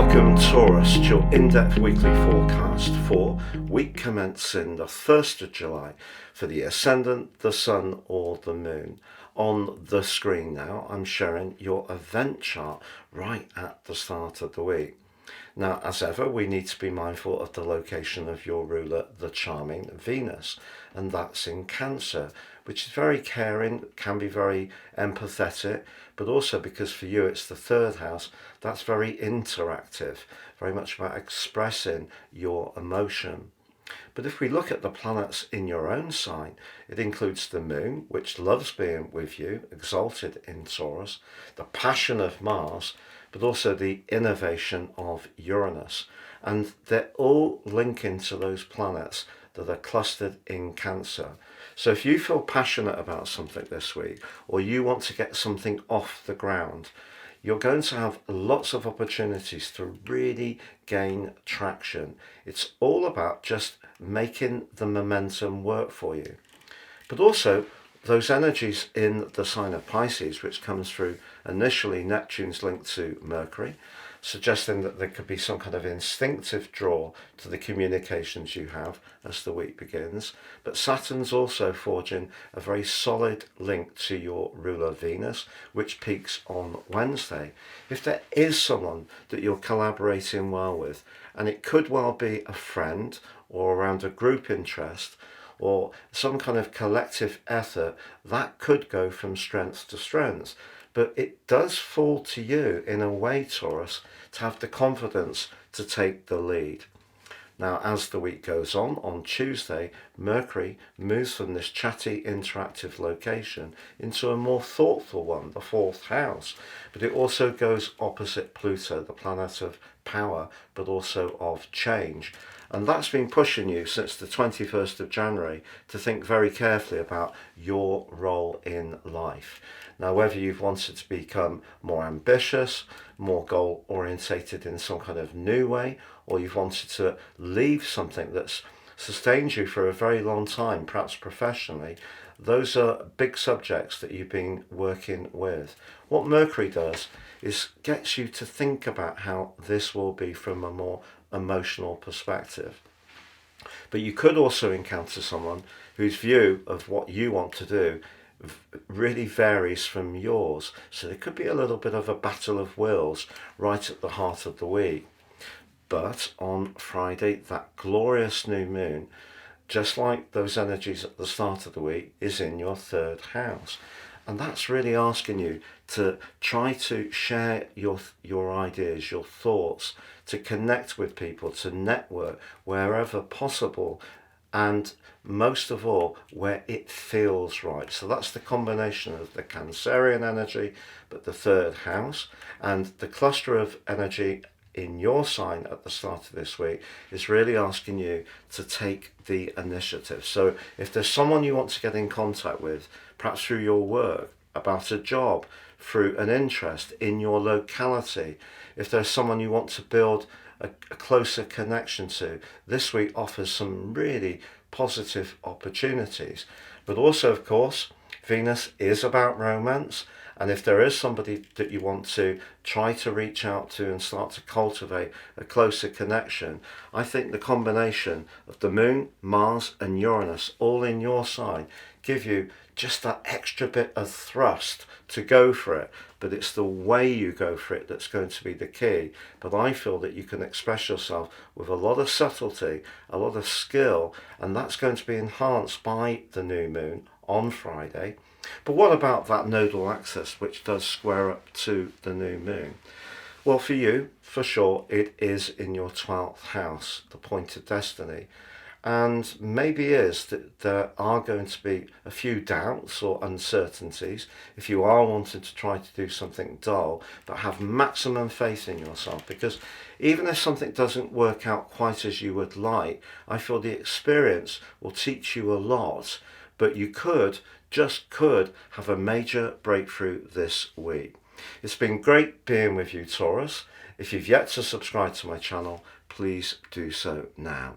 Welcome Taurus to your in-depth weekly forecast for week commencing the 1st of July for the Ascendant, the Sun or the Moon. On the screen now I'm showing your event chart right at the start of the week. Now, as ever, we need to be mindful of the location of your ruler, the charming Venus, and that's in Cancer, which is very caring, can be very empathetic, but also because for you it's the third house, that's very interactive, very much about expressing your emotion. But if we look at the planets in your own sign, it includes the Moon, which loves being with you, exalted in Taurus, the passion of Mars, but also the innovation of Uranus. And they're all linking to those planets that are clustered in Cancer. So if you feel passionate about something this week, or you want to get something off the ground, you're going to have lots of opportunities to really gain traction. It's all about just making the momentum work for you. But also, those energies in the sign of Pisces, which comes through initially Neptune's link to Mercury, suggesting that there could be some kind of instinctive draw to the communications you have as the week begins. But Saturn's also forging a very solid link to your ruler Venus, which peaks on Wednesday. If there is someone that you're collaborating well with, and it could well be a friend or around a group interest, or some kind of collective effort, that could go from strength to strength. But it does fall to you, in a way, Taurus, to have the confidence to take the lead. Now, as the week goes on Tuesday, Mercury moves from this chatty, interactive location into a more thoughtful one, the fourth house. But it also goes opposite Pluto, the planet of power, but also of change. And that's been pushing you since the 21st of January to think very carefully about your role in life. Now, whether you've wanted to become more ambitious, more goal orientated in some kind of new way, or you've wanted to leave something that's sustained you for a very long time, perhaps professionally, those are big subjects that you've been working with. What Mercury does is gets you to think about how this will be from a more emotional perspective. But you could also encounter someone whose view of what you want to do really varies from yours. So there could be a little bit of a battle of wills right at the heart of the week. But on Friday, that glorious new moon, just like those energies at the start of the week, is in your third house. And that's really asking you to try to share your ideas, your thoughts, to connect with people, to network wherever possible, and most of all, where it feels right. So that's the combination of the Cancerian energy, but the third house, and the cluster of energy in your sign at the start of this week is really asking you to take the initiative. So if there's someone you want to get in contact with, perhaps through your work, about a job, through an interest in your locality, if there's someone you want to build a closer connection to, this week offers some really positive opportunities. But also, of course, Venus is about romance. And if there is somebody that you want to try to reach out to and start to cultivate a closer connection, I think the combination of the Moon, Mars and Uranus all in your sign give you just that extra bit of thrust to go for it. But it's the way you go for it that's going to be the key. But I feel that you can express yourself with a lot of subtlety, a lot of skill, and that's going to be enhanced by the new moon on Friday. But what about that nodal axis, which does square up to the new moon? Well, for you, for sure, it is in your 12th house, the point of destiny. And maybe is that there are going to be a few doubts or uncertainties if you are wanting to try to do something dull, but have maximum faith in yourself. Because even if something doesn't work out quite as you would like, I feel the experience will teach you a lot. But you just could have a major breakthrough this week. It's been great being with you, Taurus. If you've yet to subscribe to my channel, please do so now.